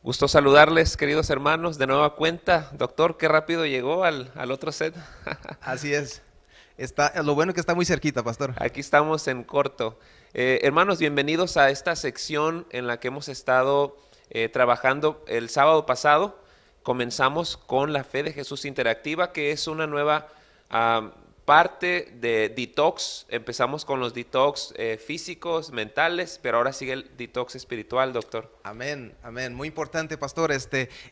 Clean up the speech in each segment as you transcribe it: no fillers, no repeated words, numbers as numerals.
Gusto saludarles, queridos hermanos, de nueva cuenta. Doctor, qué rápido llegó al otro set. Así es. Lo bueno es que está muy cerquita, pastor. Aquí estamos en corto. Hermanos, bienvenidos a esta sección en la que hemos estado trabajando el sábado pasado. Comenzamos con la fe de Jesús interactiva, que es una nueva parte de detox. Empezamos con los detox físicos, mentales, pero ahora sigue el detox espiritual, doctor. Amén, amén. Muy importante, pastor,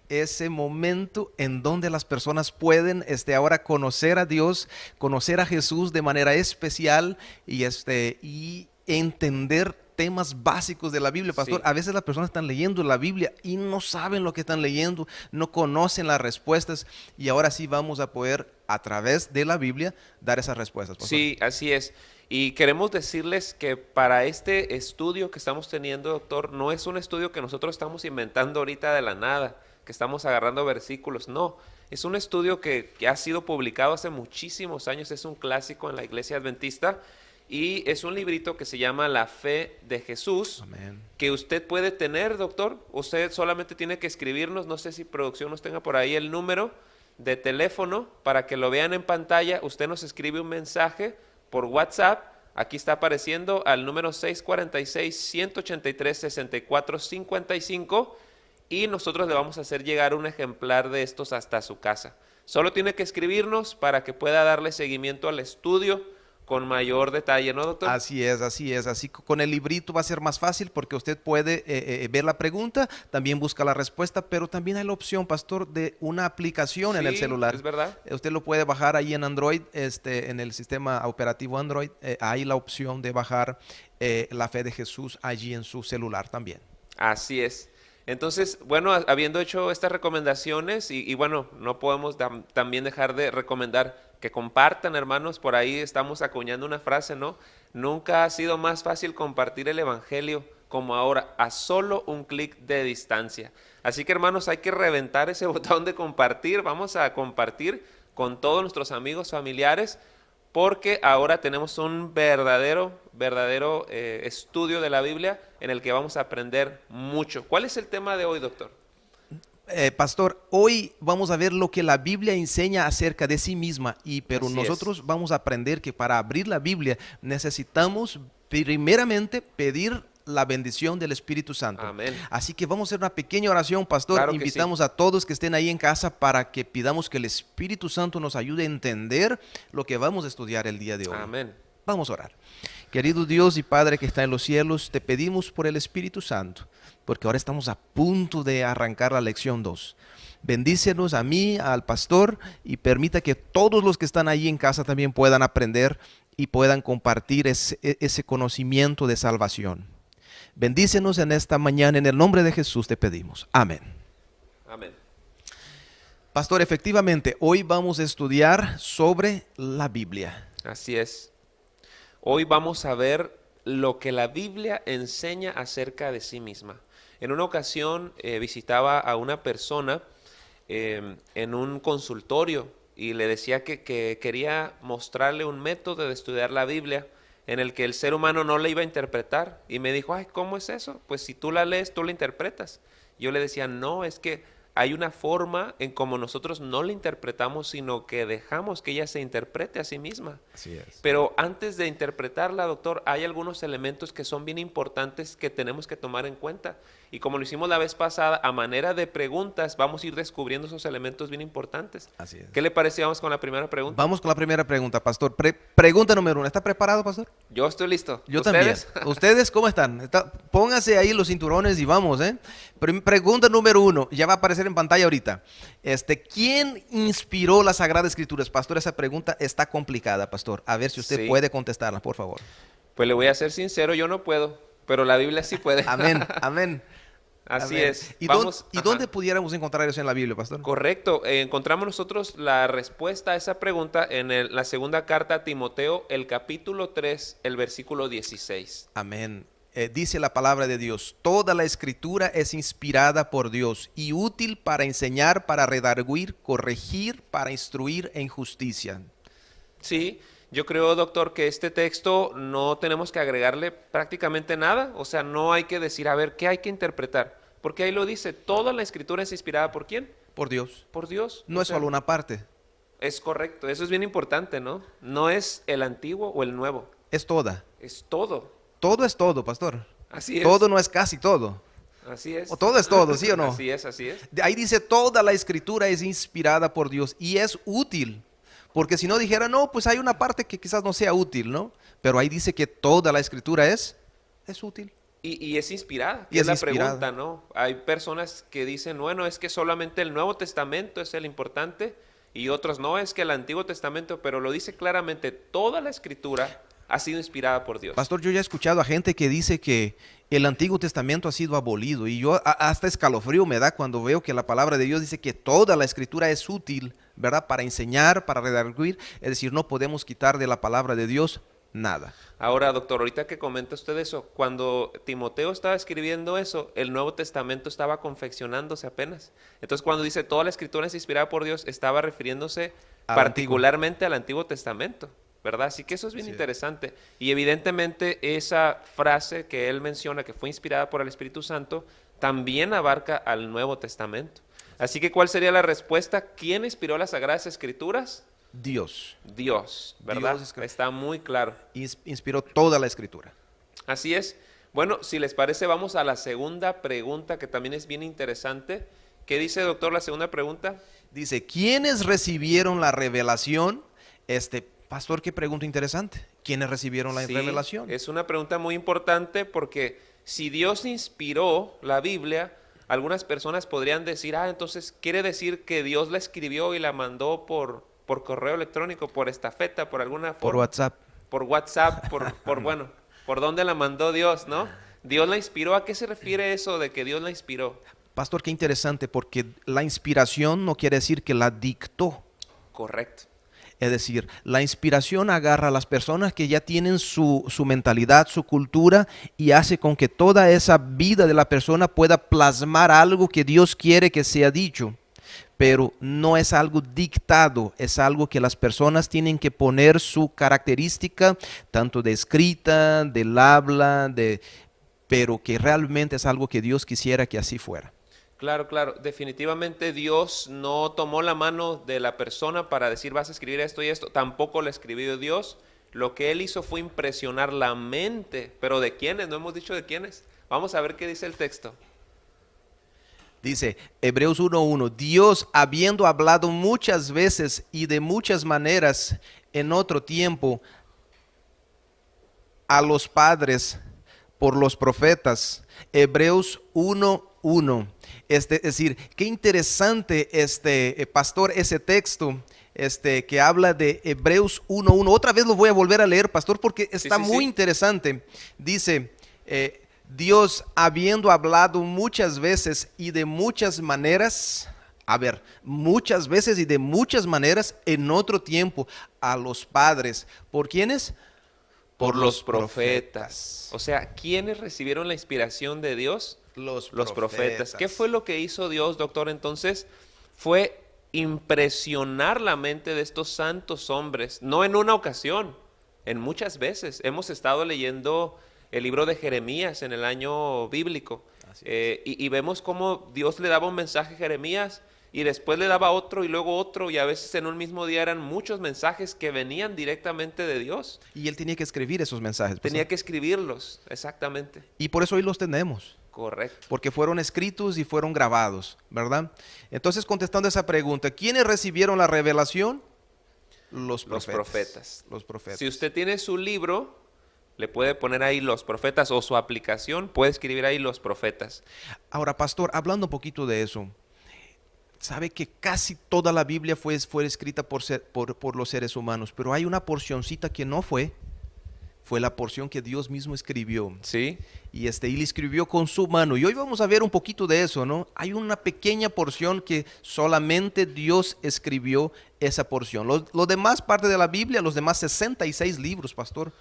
ese momento en donde las personas pueden, ahora conocer a Dios, conocer a Jesús de manera especial y entender temas básicos de la Biblia, pastor. Sí. A veces las personas están leyendo la Biblia y no saben lo que están leyendo, no conocen las respuestas, y ahora sí vamos a poder, a través de la Biblia, dar esas respuestas, pastor. Sí, así es. Y queremos decirles que para este estudio que estamos teniendo, doctor, no es un estudio que nosotros estamos inventando ahorita de la nada, que estamos agarrando versículos, no. Es un estudio que ha sido publicado hace muchísimos años, es un clásico en la Iglesia Adventista y es un librito que se llama La Fe de Jesús, Amén. que usted puede tener, doctor. Usted solamente tiene que escribirnos, no sé si producción nos tenga por ahí el número de teléfono para que lo vean en pantalla. Usted nos escribe un mensaje por WhatsApp, aquí está apareciendo al número 646-183-6455 y nosotros le vamos a hacer llegar un ejemplar de estos hasta su casa. Solo tiene que escribirnos para que pueda darle seguimiento al estudio con mayor detalle, ¿no, doctor? Así es, así es. Así con el librito va a ser más fácil porque usted puede ver la pregunta, también busca la respuesta, pero también hay la opción, pastor, de una aplicación en el Sí, celular. es verdad. Usted lo puede bajar ahí en Android, en el sistema operativo Android. Hay la opción de bajar la fe de Jesús allí en su celular también. Así es. Entonces, bueno, habiendo hecho estas recomendaciones y bueno, no podemos también dejar de recomendar que compartan, hermanos. Por ahí estamos acuñando una frase, ¿no? Nunca ha sido más fácil compartir el evangelio como ahora, a solo un clic de distancia. Así que, hermanos, hay que reventar ese botón de compartir. Vamos a compartir con todos nuestros amigos, familiares, porque ahora tenemos un verdadero estudio de la Biblia en el que vamos a aprender mucho. ¿Cuál es el tema de hoy, doctor? Pastor, hoy vamos a ver lo que la Biblia enseña acerca de sí misma, pero Así nosotros vamos a aprender que para abrir la Biblia necesitamos primeramente pedir la bendición del Espíritu Santo. Amén. Así que vamos a hacer una pequeña oración, pastor. Claro que sí. Invitamos a todos que estén ahí en casa para que pidamos que el Espíritu Santo nos ayude a entender lo que vamos a estudiar el día de hoy. Amén. Vamos a orar. Querido Dios y Padre que está en los cielos, te pedimos por el Espíritu Santo, porque ahora estamos a punto de arrancar la lección 2. Bendícenos a mí, al pastor, y permita que todos los que están ahí en casa también puedan aprender y puedan compartir ese conocimiento de salvación. Bendícenos en esta mañana, en el nombre de Jesús te pedimos. Amén. Amén. Pastor, efectivamente, hoy vamos a estudiar sobre la Biblia. Así es. Hoy vamos a ver lo que la Biblia enseña acerca de sí misma. En una ocasión visitaba a una persona en un consultorio y le decía que quería mostrarle un método de estudiar la Biblia en el que el ser humano no la iba a interpretar. Y me dijo, ay, ¿cómo es eso? Pues si tú la lees, tú la interpretas. Yo le decía, no, es que hay una forma en como nosotros no la interpretamos, sino que dejamos que ella se interprete a sí misma. Así es. Pero antes de interpretarla, doctor, hay algunos elementos que son bien importantes que tenemos que tomar en cuenta. Y como lo hicimos la vez pasada, a manera de preguntas, vamos a ir descubriendo esos elementos bien importantes. Así es. ¿Qué le parece? Vamos con la primera pregunta. Vamos con la primera pregunta, pastor. Pregunta número 1. ¿Está preparado, pastor? Yo estoy listo. Yo ¿Ustedes? también. ¿Ustedes cómo están? Pónganse ahí los cinturones y vamos, ¿eh? Pregunta número 1. Ya va a aparecer en pantalla ahorita. ¿Quién inspiró las Sagradas Escrituras? Pastor, esa pregunta está complicada, pastor. A ver si usted Sí. puede contestarla, por favor. Pues le voy a ser sincero, yo no puedo, pero la Biblia sí puede. Amén, amén. Así Amén. es. ¿Y, Vamos, dónde ajá. pudiéramos encontrar eso en la Biblia, pastor? Correcto. Encontramos nosotros la respuesta a esa pregunta en la segunda carta a Timoteo, el capítulo 3, el versículo 16. Amén. Dice la palabra de Dios: toda la escritura es inspirada por Dios y útil para enseñar, para redarguir, corregir, para instruir en justicia. Sí, yo creo, doctor, que este texto no tenemos que agregarle prácticamente nada. O sea, no hay que decir, a ver, ¿qué hay que interpretar? Porque ahí lo dice, toda la escritura es inspirada ¿por quién? Por Dios. Por Dios. No O es sea, solo una parte, es correcto, eso es bien importante, ¿no? No es el antiguo o el nuevo, es toda. es todo. Todo es todo, pastor. Así es. Todo no es casi todo. Así es. O todo es todo, ¿sí o no? Así es, así es. Ahí dice, toda la escritura es inspirada por Dios y es útil. Porque si no dijera, no, pues hay una parte que quizás no sea útil, ¿no? Pero ahí dice que toda la escritura es útil. Y es inspirada, Y que es la inspirada. pregunta, ¿no? Hay personas que dicen, bueno, es que solamente el Nuevo Testamento es el importante, y otros no, es que el Antiguo Testamento, pero lo dice claramente, toda la escritura ha sido inspirada por Dios. Pastor, yo ya he escuchado a gente que dice que el Antiguo Testamento ha sido abolido y yo hasta escalofrío me da cuando veo que la palabra de Dios dice que toda la escritura es útil, ¿verdad? Para enseñar, para redarguir, es decir, no podemos quitar de la palabra de Dios nada. Ahora, doctor, ahorita que comenta usted eso, cuando Timoteo estaba escribiendo eso, el Nuevo Testamento estaba confeccionándose apenas. Entonces, cuando dice toda la escritura es inspirada por Dios, estaba refiriéndose Al particularmente al Antiguo Testamento, ¿verdad? Así que eso es bien Sí. interesante. Y evidentemente esa frase que él menciona, que fue inspirada por el Espíritu Santo, también abarca al Nuevo Testamento. Así que, ¿cuál sería la respuesta? ¿Quién inspiró las Sagradas Escrituras? Dios Dios, ¿verdad? Dios Está muy claro. inspiró toda la escritura. Así es. Bueno, si les parece, vamos a la segunda pregunta, que también es bien interesante. ¿Qué dice, doctor, la segunda pregunta? Dice, ¿quiénes recibieron la revelación? Pastor, qué pregunta interesante. ¿Quiénes recibieron la Sí, revelación? es una pregunta muy importante porque si Dios inspiró la Biblia, algunas personas podrían decir, entonces quiere decir que Dios la escribió y la mandó por correo electrónico, por estafeta, por alguna Por forma. WhatsApp. Por WhatsApp, bueno, por dónde la mandó Dios, ¿no? Dios la inspiró. ¿A qué se refiere eso de que Dios la inspiró? Pastor, qué interesante, porque la inspiración no quiere decir que la dictó. Correcto. Es decir, la inspiración agarra a las personas que ya tienen su mentalidad, su cultura, y hace con que toda esa vida de la persona pueda plasmar algo que Dios quiere que sea dicho. Pero no es algo dictado, es algo que las personas tienen que poner su característica, tanto de escrita, del habla, pero que realmente es algo que Dios quisiera que así fuera. Claro, claro. Definitivamente Dios no tomó la mano de la persona para decir vas a escribir esto y esto. Tampoco lo escribió Dios. Lo que Él hizo fue impresionar la mente. ¿Pero de quiénes? No hemos dicho de quiénes. Vamos a ver qué dice el texto. Dice Hebreos 1:1, Dios habiendo hablado muchas veces y de muchas maneras en otro tiempo a los padres por los profetas. Hebreos 1:1. Es decir, qué interesante pastor, ese texto que habla de Hebreos 1:1. Otra vez lo voy a volver a leer, pastor, porque está muy interesante. Dice, Dios habiendo hablado muchas veces y de muchas maneras, muchas veces y de muchas maneras en otro tiempo a los padres. ¿Por quiénes? Por los profetas. O sea, ¿quiénes recibieron la inspiración de Dios? Los profetas. ¿Qué fue lo que hizo Dios, doctor? Entonces, fue impresionar la mente de estos santos hombres, no en una ocasión, en muchas veces. Hemos estado leyendo el libro de Jeremías en el año bíblico y vemos cómo Dios le daba un mensaje a Jeremías y después le daba otro y luego otro, y a veces en un mismo día eran muchos mensajes que venían directamente de Dios. Y él tenía que escribir esos mensajes. Tenía que escribirlos, exactamente. Y por eso hoy los tenemos. Correcto. Porque fueron escritos y fueron grabados, ¿verdad? Entonces, contestando esa pregunta, ¿quiénes recibieron la revelación? Los profetas. Los profetas. Si usted tiene su libro, le puede poner ahí los profetas, o su aplicación, puede escribir ahí los profetas. Ahora, pastor, hablando un poquito de eso, sabe que casi toda la Biblia fue escrita por los seres humanos, pero hay una porcioncita que no fue la porción que Dios mismo escribió. Sí. Y le escribió con su mano. Y hoy vamos a ver un poquito de eso, ¿no? Hay una pequeña porción que solamente Dios escribió esa porción. Los demás parte de la Biblia, los demás 66 libros, pastor,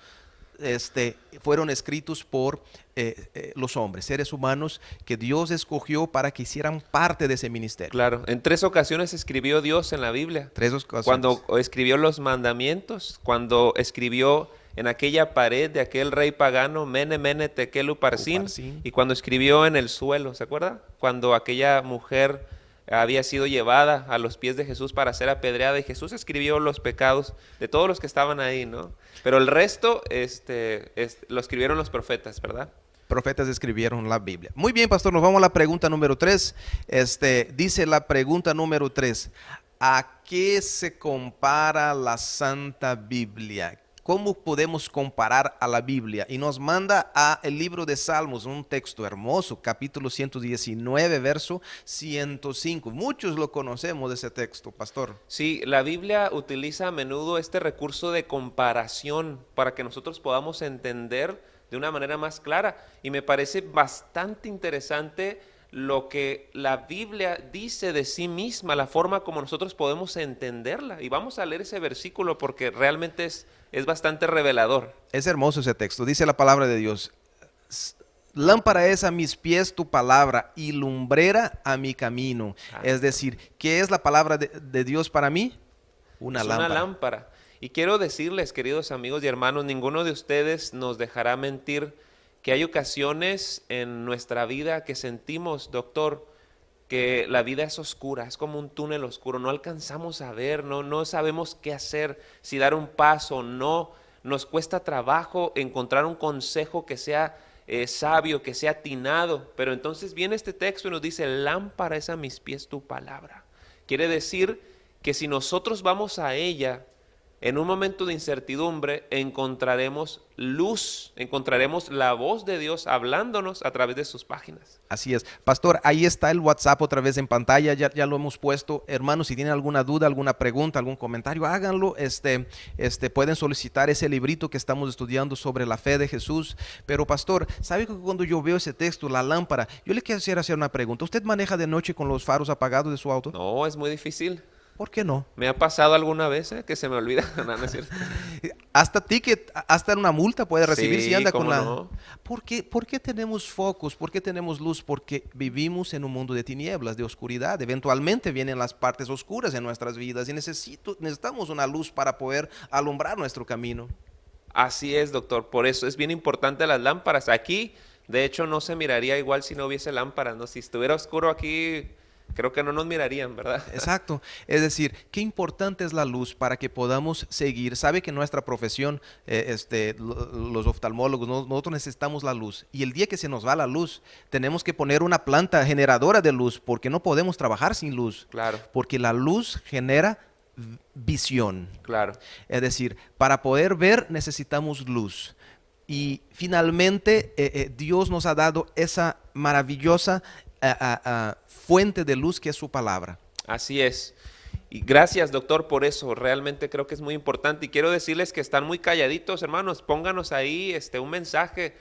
fueron escritos por los hombres, seres humanos que Dios escogió para que hicieran parte de ese ministerio. Claro, en 3 ocasiones escribió Dios en la Biblia. 3 ocasiones. Cuando escribió los mandamientos, cuando escribió en aquella pared de aquel rey pagano, Mene, Mene, Tekel, Uparsin, Uparsin. y cuando escribió en el suelo, ¿se acuerda? Cuando aquella mujer había sido llevada a los pies de Jesús para ser apedreada y Jesús escribió los pecados de todos los que estaban ahí, ¿no? Pero el resto lo escribieron los profetas, ¿verdad? Profetas escribieron la Biblia. Muy bien, pastor, nos vamos a la pregunta número 3. Dice la pregunta número 3. ¿A qué se compara la Santa Biblia? ¿Cómo podemos comparar a la Biblia? Y nos manda a el libro de Salmos, un texto hermoso, capítulo 119, verso 105. Muchos lo conocemos de ese texto, pastor. Sí, la Biblia utiliza a menudo este recurso de comparación para que nosotros podamos entender de una manera más clara. Y me parece bastante interesante lo que la Biblia dice de sí misma, la forma como nosotros podemos entenderla. Y vamos a leer ese versículo porque realmente es bastante revelador. Es hermoso ese texto. Dice la palabra de Dios. Lámpara es a mis pies tu palabra y lumbrera a mi camino. Es decir, ¿qué es la palabra de Dios para mí? Una lámpara. Una lámpara. Y quiero decirles, queridos amigos y hermanos, ninguno de ustedes nos dejará mentir que hay ocasiones en nuestra vida que sentimos, doctor, que la vida es oscura, es como un túnel oscuro, no alcanzamos a ver, no sabemos qué hacer, si dar un paso o no, nos cuesta trabajo encontrar un consejo que sea sabio, que sea atinado, pero entonces viene este texto y nos dice, lámpara es a mis pies tu palabra. Quiere decir que si nosotros vamos a ella, en un momento de incertidumbre encontraremos luz, encontraremos la voz de Dios hablándonos a través de sus páginas. Así es. Pastor, ahí está el WhatsApp otra vez en pantalla, ya lo hemos puesto. Hermanos, si tienen alguna duda, alguna pregunta, algún comentario, háganlo. Pueden solicitar ese librito que estamos estudiando sobre la fe de Jesús. Pero pastor, ¿sabe que cuando yo veo ese texto, la lámpara, yo le quisiera hacer una pregunta? ¿Usted maneja de noche con los faros apagados de su auto? No, es muy difícil. ¿Por qué no? Me ha pasado alguna vez que se me olvida. No, no es cierto. Hasta ticket, hasta una multa puede recibir Sí, si anda ¿cómo con la... no? ¿Por qué tenemos focos? ¿Por qué tenemos luz? Porque vivimos en un mundo de tinieblas, de oscuridad. Eventualmente vienen las partes oscuras en nuestras vidas y necesitamos una luz para poder alumbrar nuestro camino. Así es, doctor. Por eso es bien importante las lámparas. Aquí, de hecho, no se miraría igual si no hubiese lámparas, ¿no? Si estuviera oscuro aquí, creo que no nos mirarían, ¿verdad? Exacto. Es decir, qué importante es la luz para que podamos seguir. Sabe que en nuestra profesión, los oftalmólogos, nosotros necesitamos la luz. Y el día que se nos va la luz, tenemos que poner una planta generadora de luz porque no podemos trabajar sin luz. Claro. Porque la luz genera visión. Claro. Es decir, para poder ver necesitamos luz. Y finalmente Dios nos ha dado esa maravillosa fuente de luz que es su palabra. Así es. Y gracias, doctor, por eso. Realmente creo que es muy importante. Y quiero decirles que están muy calladitos, hermanos. Pónganos ahí un mensaje.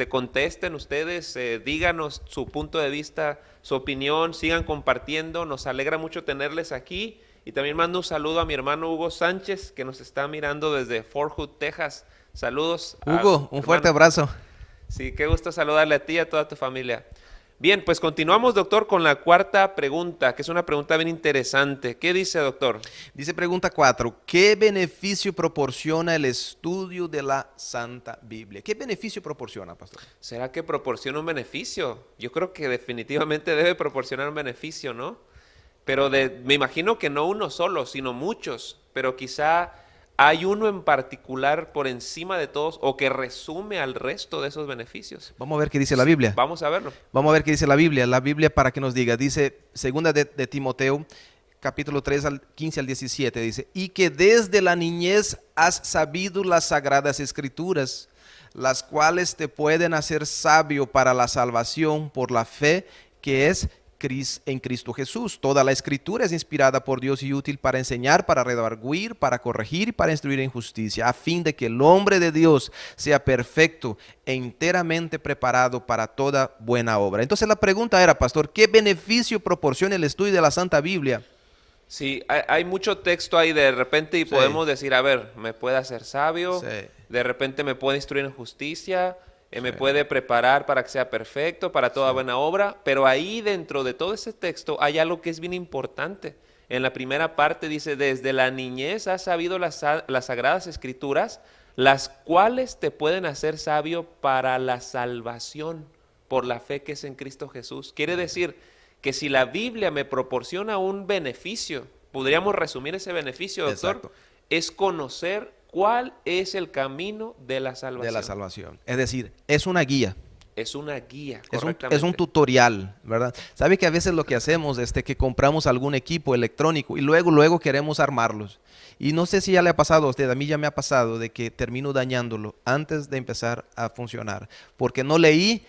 Contesten ustedes, díganos su punto de vista, su opinión, sigan compartiendo. Nos alegra mucho tenerles aquí. Y también mando un saludo a mi hermano Hugo Sánchez, que nos está mirando desde Fort Hood, Texas. Saludos. Hugo, un fuerte abrazo. Sí, qué gusto saludarle a ti y a toda tu familia. Bien, pues continuamos, doctor, con la cuarta pregunta, que es una pregunta bien interesante. ¿Qué dice, doctor? Dice pregunta 4, ¿qué beneficio proporciona el estudio de la Santa Biblia? ¿Qué beneficio proporciona, pastor? ¿Será que proporciona un beneficio? Yo creo que definitivamente debe proporcionar un beneficio, ¿no? Pero me imagino que no uno solo, sino muchos, pero quizá hay uno en particular por encima de todos o que resume al resto de esos beneficios. Vamos a ver qué dice la Biblia. Vamos a verlo. Vamos a ver qué dice la Biblia. La Biblia para que nos diga, dice segunda de Timoteo, capítulo 3, 15 al 17, dice, y que desde la niñez has sabido las sagradas escrituras, las cuales te pueden hacer sabio para la salvación por la fe que es en Cristo Jesús. Toda la escritura es inspirada por Dios y útil para enseñar, para redarguir, para corregir y para instruir en justicia, a fin de que el hombre de Dios sea perfecto e enteramente preparado para toda buena obra. Entonces la pregunta era, pastor, ¿qué beneficio proporciona el estudio de la Santa Biblia? Sí, hay mucho texto ahí de repente y podemos decir, a ver, me puede hacer sabio, de repente me puede instruir en justicia, me puede preparar para que sea perfecto, para toda buena obra, pero ahí dentro de todo ese texto hay algo que es bien importante. En la primera parte dice, desde la niñez has sabido las sagradas escrituras, las cuales te pueden hacer sabio para la salvación por la fe que es en Cristo Jesús. Quiere decir que si la Biblia me proporciona un beneficio, podríamos resumir ese beneficio, doctor, Exacto. es conocer cuál es el camino de la De salvación. la salvación. Es decir, es una guía. Es una guía, Es correctamente. un tutorial, ¿verdad? ¿Sabe que a veces lo que hacemos es que compramos algún equipo electrónico y luego queremos armarlos? Y no sé si ya le ha pasado a usted, a mí ya me ha pasado de que termino dañándolo antes de empezar a funcionar, porque no leí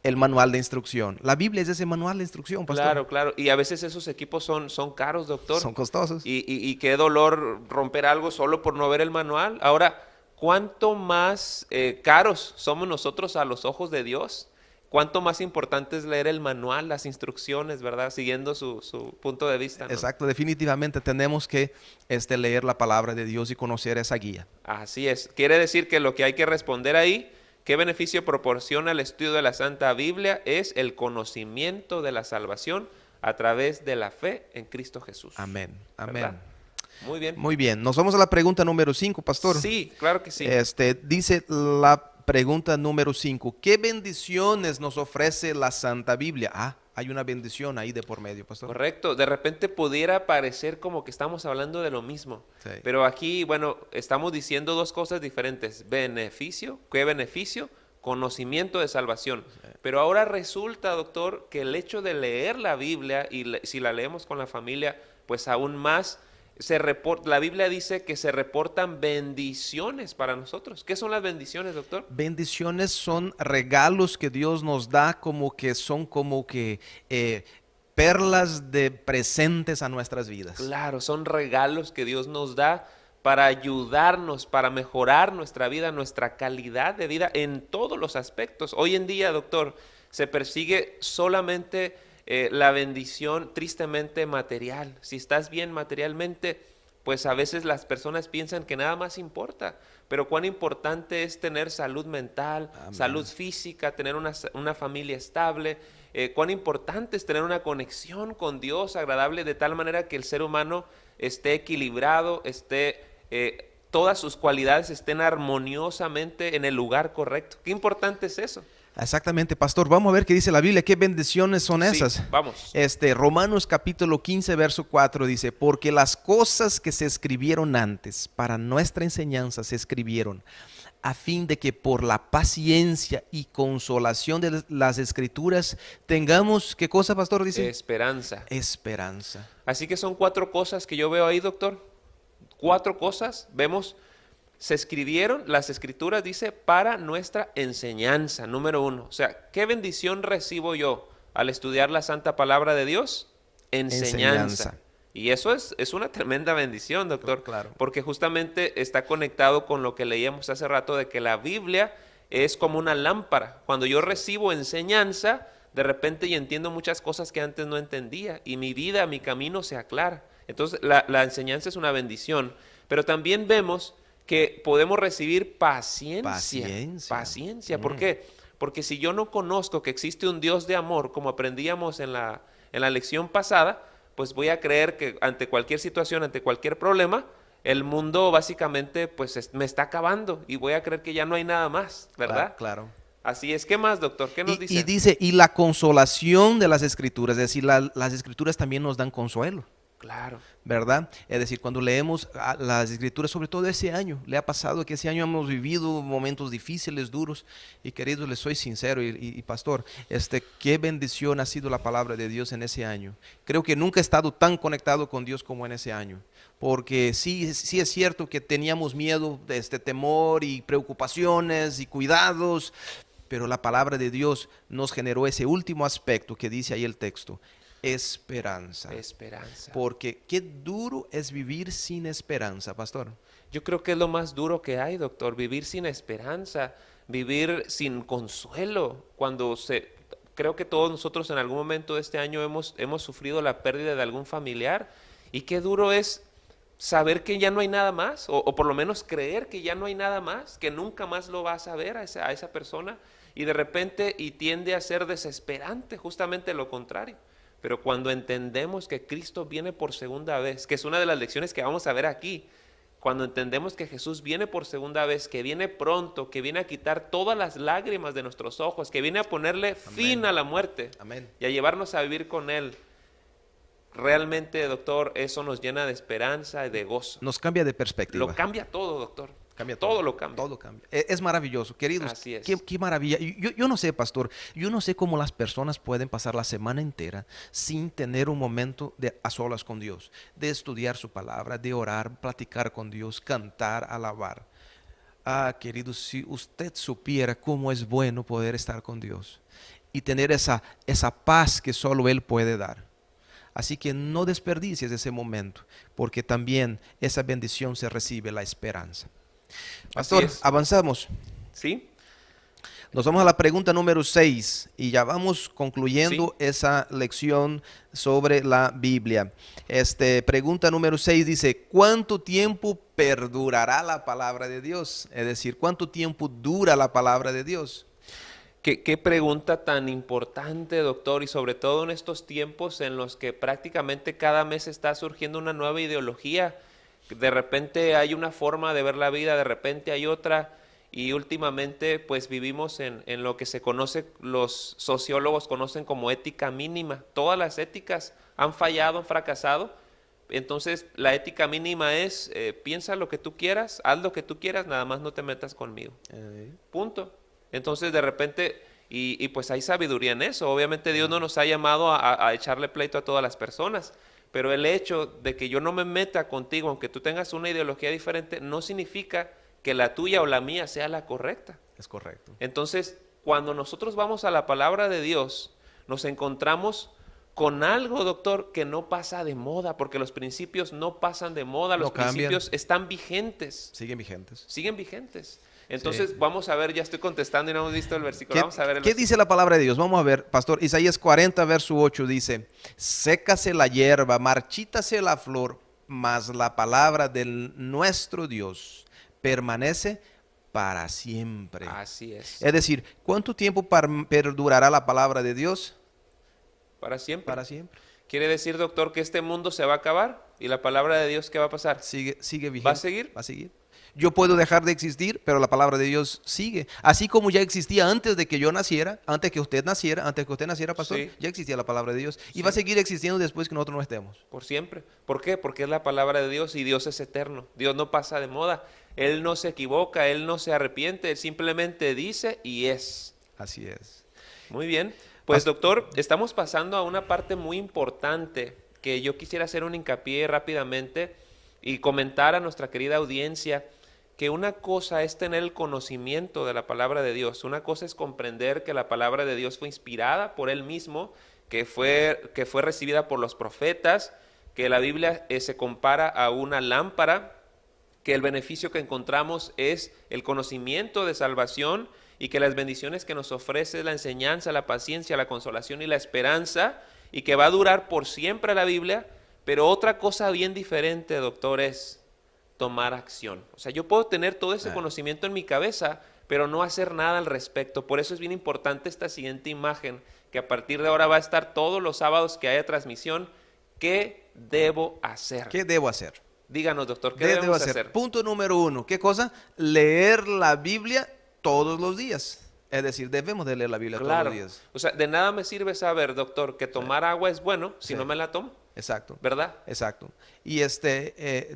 el manual de instrucción. La Biblia es ese manual de instrucción, pastor. Claro, claro. Y a veces esos equipos son caros, doctor. Son costosos. Y qué dolor romper algo solo por no ver el manual. Ahora, ¿cuánto más caros somos nosotros a los ojos de Dios? ¿Cuánto más importante es leer el manual, las instrucciones, verdad? Siguiendo su punto de vista, ¿no? Exacto, definitivamente tenemos que leer la palabra de Dios y conocer esa guía. Así es. Quiere decir que lo que hay que responder ahí, ¿qué beneficio proporciona el estudio de la Santa Biblia? Es el conocimiento de la salvación a través de la fe en Cristo Jesús. Amén, amén. ¿Verdad? Muy bien. Muy bien, nos vamos a la pregunta número 5, pastor. Sí, claro que sí. Dice la pregunta número 5, ¿qué bendiciones nos ofrece la Santa Biblia? Ah, hay una bendición ahí de por medio, pastor. Correcto, de repente pudiera parecer como que estamos hablando de lo mismo, Sí. pero aquí, bueno, estamos diciendo dos cosas diferentes, beneficio, ¿qué beneficio? Conocimiento de salvación. Pero ahora resulta, doctor, que el hecho de leer la Biblia, y si la leemos con la familia, pues aún más, la Biblia dice que se reportan bendiciones para nosotros. ¿Qué son las bendiciones, doctor? Bendiciones son regalos que Dios nos da son como que perlas de presentes a nuestras vidas. Claro, son regalos que Dios nos da para ayudarnos, para mejorar nuestra vida, nuestra calidad de vida en todos los aspectos. Hoy en día, doctor, se persigue solamente la bendición tristemente material. Si estás bien materialmente, pues a veces las personas piensan que nada más importa, pero cuán importante es tener salud mental, Amén. salud física, tener una familia estable, cuán importante es tener una conexión con Dios agradable de tal manera que el ser humano esté equilibrado, todas sus cualidades estén armoniosamente en el lugar correcto. Qué importante es eso. Exactamente, pastor. Vamos a ver qué dice la Biblia, qué bendiciones son esas. Sí, vamos. Romanos capítulo 15, verso 4 dice, porque las cosas que se escribieron antes para nuestra enseñanza se escribieron a fin de que por la paciencia y consolación de las escrituras tengamos, ¿qué cosa, pastor, dice? Esperanza. Esperanza. Así que son 4 cosas que yo veo ahí, doctor. 4 cosas, vemos, se escribieron, las escrituras dice, para nuestra enseñanza, número 1. O sea, ¿qué bendición recibo yo al estudiar la santa palabra de Dios? Enseñanza. Y eso es una tremenda bendición, doctor. Claro. Porque justamente está conectado con lo que leíamos hace rato de que la Biblia es como una lámpara. Cuando yo recibo enseñanza, de repente y entiendo muchas cosas que antes no entendía y mi vida, mi camino se aclara. Entonces la enseñanza es una bendición, pero también vemos que podemos recibir paciencia. Paciencia. ¿Por qué? Porque si yo no conozco que existe un Dios de amor, como aprendíamos en la lección pasada, pues voy a creer que ante cualquier situación, ante cualquier problema, el mundo básicamente pues me está acabando y voy a creer que ya no hay nada más, ¿verdad? Claro. Así es. ¿Qué más, doctor? ¿Qué nos dice? Y dice, y la consolación de las escrituras, es decir, las escrituras también nos dan consuelo. Claro. ¿Verdad? Es decir, cuando leemos las escrituras, sobre todo ese año, le ha pasado que ese año hemos vivido momentos difíciles, duros, y queridos, les soy sincero, y pastor, qué bendición ha sido la palabra de Dios en ese año. Creo que nunca he estado tan conectado con Dios como en ese año, porque sí es cierto que teníamos miedo, temor y preocupaciones y cuidados, pero la palabra de Dios nos generó ese último aspecto que dice ahí el texto. Esperanza. Esperanza. Porque qué duro es vivir sin esperanza, pastor. Yo creo que es lo más duro que hay, doctor, vivir sin esperanza, vivir sin consuelo. Creo que todos nosotros en algún momento de este año hemos sufrido la pérdida de algún familiar, y qué duro es saber que ya no hay nada más, o por lo menos creer que ya no hay nada más, que nunca más lo vas a ver a esa persona, y de repente tiende a ser desesperante, justamente lo contrario. Pero cuando entendemos que Cristo viene por segunda vez, que es una de las lecciones que vamos a ver aquí, cuando entendemos que Jesús viene por segunda vez, que viene pronto, que viene a quitar todas las lágrimas de nuestros ojos, que viene a ponerle fin a la muerte Amén. y a llevarnos a vivir con Él, realmente, doctor, eso nos llena de esperanza y de gozo. Nos cambia de perspectiva. Lo cambia todo, doctor. Cambia todo lo cambia. Todo cambia. Es maravilloso, queridos. Así es. Qué maravilla. Yo no sé, pastor, yo no sé cómo las personas pueden pasar la semana entera sin tener un momento a solas con Dios, de estudiar su palabra, de orar, platicar con Dios, cantar, alabar. Ah, queridos, si usted supiera cómo es bueno poder estar con Dios y tener esa paz que solo Él puede dar. Así que no desperdicies ese momento, porque también esa bendición se recibe la esperanza. Pastor, avanzamos. ¿Sí? Nos vamos a la pregunta número 6 y ya vamos concluyendo esa lección sobre la Biblia. Pregunta número 6 dice, ¿cuánto tiempo perdurará la palabra de Dios? Es decir, ¿cuánto tiempo dura la palabra de Dios? Qué pregunta tan importante, doctor, y sobre todo en estos tiempos en los que prácticamente cada mes está surgiendo una nueva ideología. De repente hay una forma de ver la vida, de repente hay otra, y últimamente pues vivimos en lo que se conoce, los sociólogos conocen como ética mínima. Todas las éticas han fallado, han fracasado. Entonces la ética mínima es, piensa lo que tú quieras, haz lo que tú quieras, nada más no te metas conmigo. Punto. Entonces de repente, y pues hay sabiduría en eso. Obviamente Dios no nos ha llamado a echarle pleito a todas las personas. Pero el hecho de que yo no me meta contigo, aunque tú tengas una ideología diferente, no significa que la tuya o la mía sea la correcta. Es correcto. Entonces, cuando nosotros vamos a la palabra de Dios, nos encontramos con algo, doctor, que no pasa de moda, porque los principios no pasan de moda, los principios están vigentes. Siguen vigentes. Siguen vigentes. Entonces, vamos a ver, ya estoy contestando y no hemos visto el versículo. Vamos a ver ¿Qué dice la palabra de Dios? Vamos a ver, pastor. Isaías 40, verso 8 dice, sécase la hierba, marchítase la flor, mas la palabra de nuestro Dios permanece para siempre. Así es. Es decir, ¿cuánto tiempo perdurará la palabra de Dios? Para siempre. Para siempre. Quiere decir, doctor, que este mundo se va a acabar y la palabra de Dios, ¿qué va a pasar? Sigue vigente. ¿Va a seguir? Va a seguir. Yo puedo dejar de existir, pero la palabra de Dios sigue. Así como ya existía antes de que yo naciera, antes que usted naciera, pastor, ya existía la palabra de Dios. Y va a seguir existiendo después que nosotros no estemos. Por siempre. ¿Por qué? Porque es la palabra de Dios y Dios es eterno. Dios no pasa de moda. Él no se equivoca, Él no se arrepiente, Él simplemente dice y es. Así es. Muy bien. Pues doctor, estamos pasando a una parte muy importante que yo quisiera hacer un hincapié rápidamente y comentar a nuestra querida audiencia que una cosa es tener el conocimiento de la palabra de Dios, una cosa es comprender que la palabra de Dios fue inspirada por Él mismo, que fue recibida por los profetas, que la Biblia se compara a una lámpara, que el beneficio que encontramos es el conocimiento de salvación y que las bendiciones que nos ofrece es la enseñanza, la paciencia, la consolación y la esperanza, y que va a durar por siempre la Biblia. Pero otra cosa bien diferente, doctor, es tomar acción. O sea, yo puedo tener todo ese conocimiento en mi cabeza, pero no hacer nada al respecto. Por eso es bien importante esta siguiente imagen, que a partir de ahora va a estar todos los sábados que haya transmisión. ¿Qué debo hacer? ¿Qué debo hacer? Díganos, doctor, ¿qué debemos hacer? Punto número 1. ¿Qué cosa? Leer la Biblia todos los días. Es decir, debemos de leer la Biblia todos los días. O sea, de nada me sirve saber, doctor, que tomar agua es bueno si no me la tomo. Exacto. ¿Verdad? Exacto. Y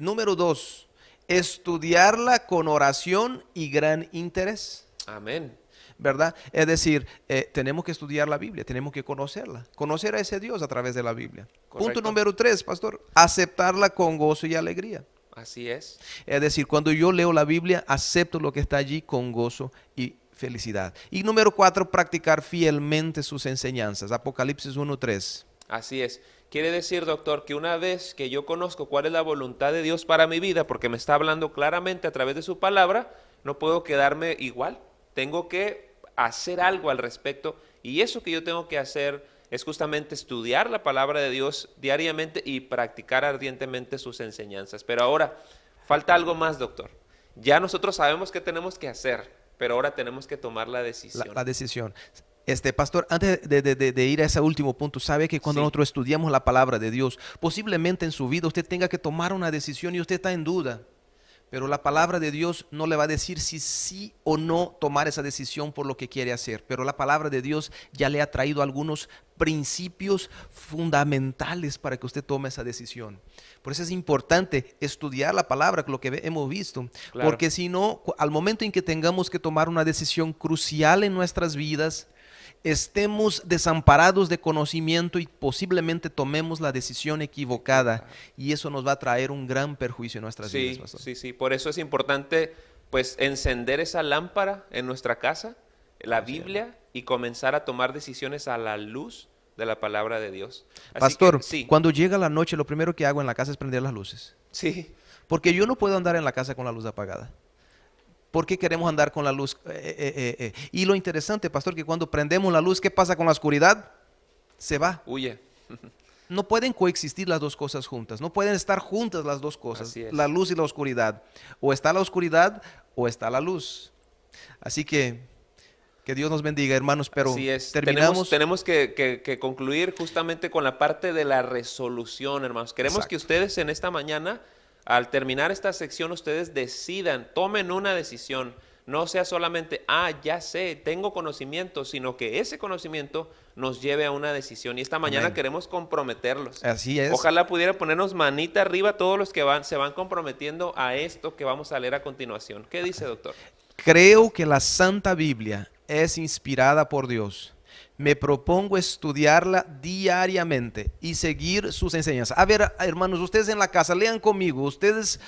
número 2, estudiarla con oración y gran interés. Amén. ¿Verdad? Es decir, tenemos que estudiar la Biblia, tenemos que conocerla, conocer a ese Dios a través de la Biblia. Correcto. Punto número 3, pastor, aceptarla con gozo y alegría. Así es. Es decir, cuando yo leo la Biblia, acepto lo que está allí con gozo y felicidad. Y número 4, practicar fielmente sus enseñanzas. Apocalipsis 1:3. Así es. Quiere decir, doctor, que una vez que yo conozco cuál es la voluntad de Dios para mi vida, porque me está hablando claramente a través de su palabra, no puedo quedarme igual. Tengo que hacer algo al respecto, y eso que yo tengo que hacer es justamente estudiar la palabra de Dios diariamente y practicar ardientemente sus enseñanzas. Pero ahora, falta algo más, doctor. Ya nosotros sabemos qué tenemos que hacer, pero ahora tenemos que tomar la decisión. La decisión. Pastor, antes de ir a ese último punto, sabe que cuando Sí. nosotros estudiamos la palabra de Dios, posiblemente en su vida usted tenga que tomar una decisión y usted está en duda. Pero la palabra de Dios no le va a decir si sí o no tomar esa decisión por lo que quiere hacer. Pero la palabra de Dios ya le ha traído algunos principios fundamentales para que usted tome esa decisión. Por eso es importante estudiar la palabra, lo que hemos visto. Claro. Porque si no, al momento en que tengamos que tomar una decisión crucial en nuestras vidas, estemos desamparados de conocimiento y posiblemente tomemos la decisión equivocada, y eso nos va a traer un gran perjuicio en nuestras vidas, Sí, pastor. sí, sí. Por eso es importante, pues, encender esa lámpara en nuestra casa, la Biblia, y comenzar a tomar decisiones a la luz de la palabra de Dios. Así Pastor, que, sí, cuando llega la noche, lo primero que hago en la casa es prender las luces, sí, porque yo no puedo andar en la casa con la luz apagada. ¿Por qué queremos andar con la luz? Y lo interesante, pastor, que cuando prendemos la luz, ¿qué pasa con la oscuridad? Se va. huye. No pueden coexistir las dos cosas juntas, no pueden estar juntas las dos cosas, Así es. la luz y la oscuridad. O está la oscuridad o está la luz. Así que Dios nos bendiga, hermanos, pero Así es. terminamos. Tenemos que concluir justamente con la parte de la resolución, hermanos. Queremos Exacto. que ustedes en esta mañana, al terminar esta sección, ustedes decidan, tomen una decisión. No sea solamente, ya sé, tengo conocimiento, sino que ese conocimiento nos lleve a una decisión. Y esta mañana Amén. queremos comprometerlos. Así es. Ojalá pudiera ponernos manita arriba todos los que se van comprometiendo a esto que vamos a leer a continuación. ¿Qué dice, doctor? Creo que la Santa Biblia es inspirada por Dios. Me propongo estudiarla diariamente y seguir sus enseñanzas. A ver, hermanos, ustedes en la casa, lean conmigo. Ustedes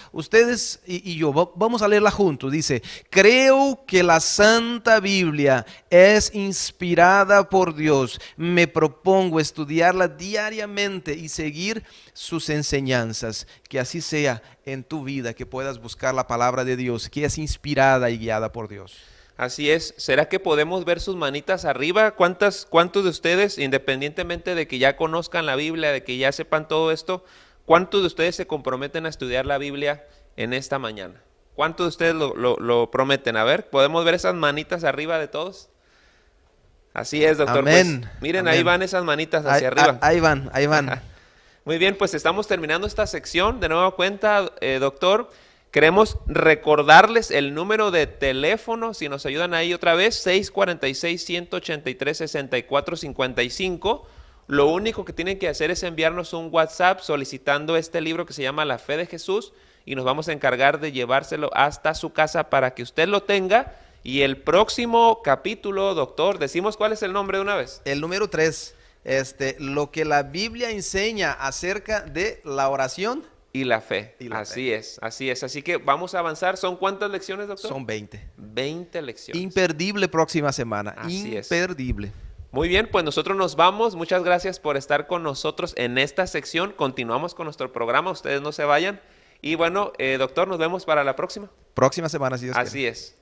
y yo, vamos a leerla juntos. Dice, creo que la Santa Biblia es inspirada por Dios. Me propongo estudiarla diariamente y seguir sus enseñanzas. Que así sea en tu vida, que puedas buscar la palabra de Dios, que es inspirada y guiada por Dios. Así es. ¿Será que podemos ver sus manitas arriba? ¿Cuántos de ustedes, independientemente de que ya conozcan la Biblia, de que ya sepan todo esto, cuántos de ustedes se comprometen a estudiar la Biblia en esta mañana? ¿Cuántos de ustedes lo prometen? A ver, ¿podemos ver esas manitas arriba de todos? Así es, doctor. Amén. Pues, miren, Amén. ahí van esas manitas hacia arriba. Ahí van, ahí van. Muy bien, pues estamos terminando esta sección. De nueva cuenta, doctor, queremos recordarles el número de teléfono, si nos ayudan ahí otra vez, 646-183-6455. Lo único que tienen que hacer es enviarnos un WhatsApp solicitando este libro que se llama La Fe de Jesús, y nos vamos a encargar de llevárselo hasta su casa para que usted lo tenga. Y el próximo capítulo, doctor, ¿decimos cuál es el nombre de una vez? El número 3, lo que la Biblia enseña acerca de la oración. Y la fe. Y la Así fe. es, así es. Así que vamos a avanzar. ¿Son cuántas lecciones, doctor? Son 20. 20 lecciones. Imperdible próxima semana. Así es. Imperdible. Muy bien, pues nosotros nos vamos. Muchas gracias por estar con nosotros en esta sección. Continuamos con nuestro programa. Ustedes no se vayan. Y bueno, doctor, nos vemos para la próxima. Próxima semana, si Dios quiere. Así es.